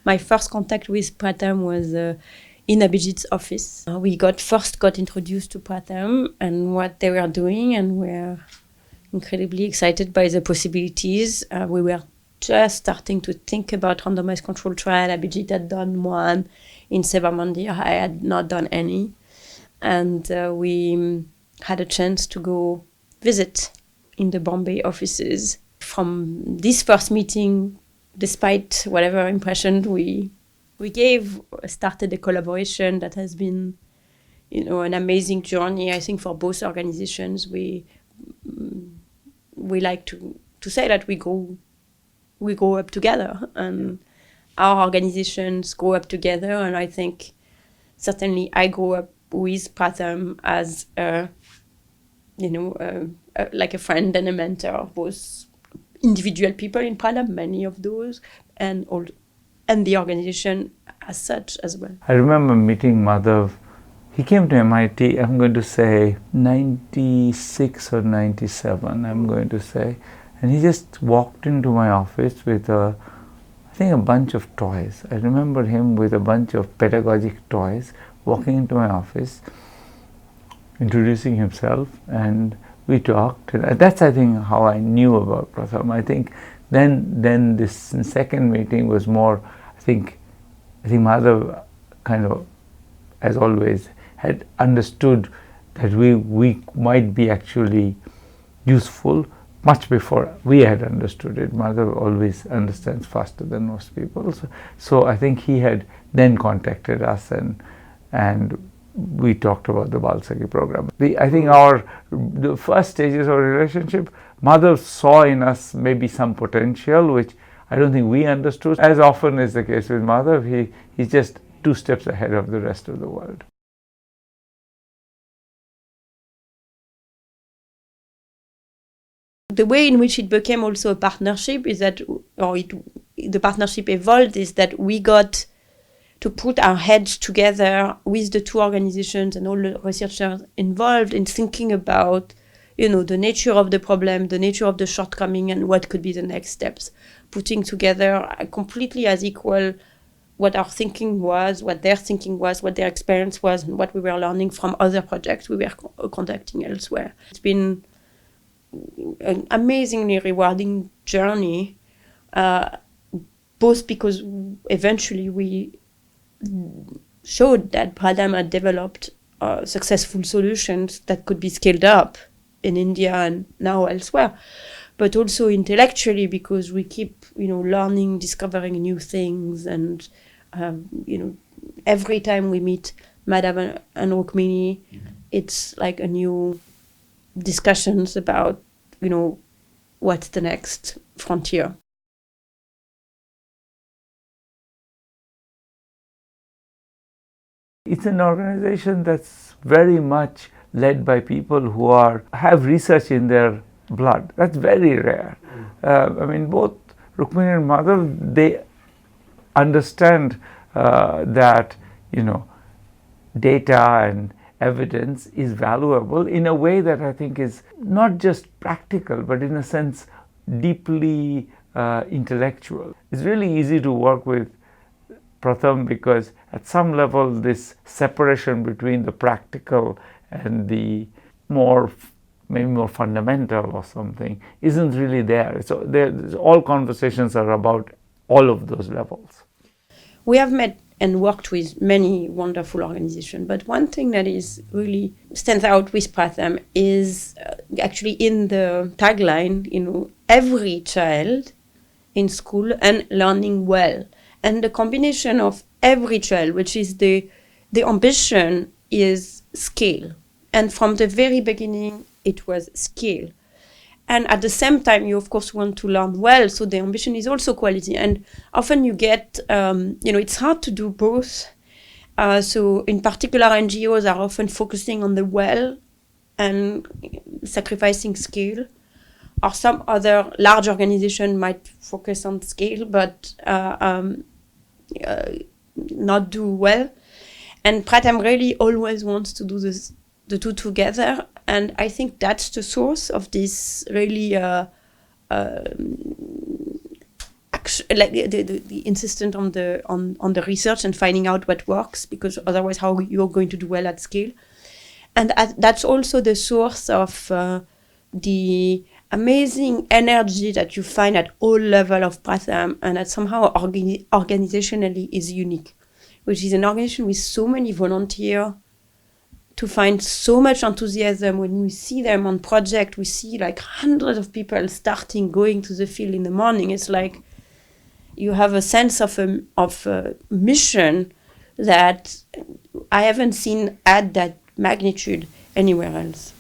my first contact with Pratham was in Abhijit's office. We first got introduced to Pratham and what they were doing, and we're incredibly excited by the possibilities. We were just starting to think about randomized control trial. Abhijit had done one in Seva. I had not done any. And we had a chance to go visit in the Bombay offices. From this first meeting, despite whatever impression we gave, started a collaboration that has been, an amazing journey. I think for both organizations, we like to say that we go up together, and our organizations go up together. And I think certainly I grew up with Pratham as like a friend and a mentor, both individual people in Pratham, many of those, and the organization as such as well. I remember meeting Madhav. He came to MIT, I'm going to say 96 or 97, I'm going to say. And he just walked into my office with I think a bunch of toys. I remember him with a bunch of pedagogic toys, walking into my office, introducing himself, and we talked. And that's, I think, how I knew about Pratham. I think then this second meeting was more, I think Madhav kind of, as always, had understood that we might be actually useful much before we had understood it. Madhav always understands faster than most people. So I think he had then contacted us, and we talked about the Balsaki program. I think the first stages of our relationship, Madhav saw in us maybe some potential, which I don't think we understood. As often is the case with Madhav, he's just 2 steps ahead of the rest of the world. The way in which it became also a partnership is that, the partnership evolved, is that we got to put our heads together with the 2 organizations and all the researchers involved in thinking about, the nature of the problem, the nature of the shortcoming, and what could be the next steps. Putting together completely as equal what our thinking was, what their thinking was, what their experience was, and what we were learning from other projects we were conducting elsewhere. It's been an amazingly rewarding journey, both because eventually we showed that Pratham had developed successful solutions that could be scaled up in India and now elsewhere, but also intellectually because we keep, learning, discovering new things, and every time we meet Madhav and Rukmini, it's like a new discussions about, what's the next frontier. It's an organization that's very much led by people who have research in their blood. That's very rare. Both Rukmini and Madhav, they understand that, data and evidence is valuable in a way that I think is not just practical, but in a sense deeply intellectual. It's really easy to work with Pratham because at some level this separation between the practical and the maybe more fundamental or something isn't really there. So all conversations are about all of those levels. We have met and worked with many wonderful organizations, but one thing that is really stands out with Pratham is actually in the tagline, every child in school and learning well. And the combination of every child, which is the ambition, is scale. And from the very beginning, it was scale. And at the same time, you, of course, want to learn well. So the ambition is also quality. And often you get, it's hard to do both. So in particular, NGOs are often focusing on the well and sacrificing scale. Or some other large organization might focus on scale, but not do well. And Pratham really always wants to do the 2 together. And I think that's the source of this really action, like the insistent on the research and finding out what works, because otherwise how you're going to do well at scale. And that's also the source of the amazing energy that you find at all levels of Pratham, and that somehow organizationally is unique, which is an organization with so many volunteers, to find so much enthusiasm. When we see them on project, we see like hundreds of people going to the field in the morning. It's like you have a sense of a mission that I haven't seen at that magnitude anywhere else.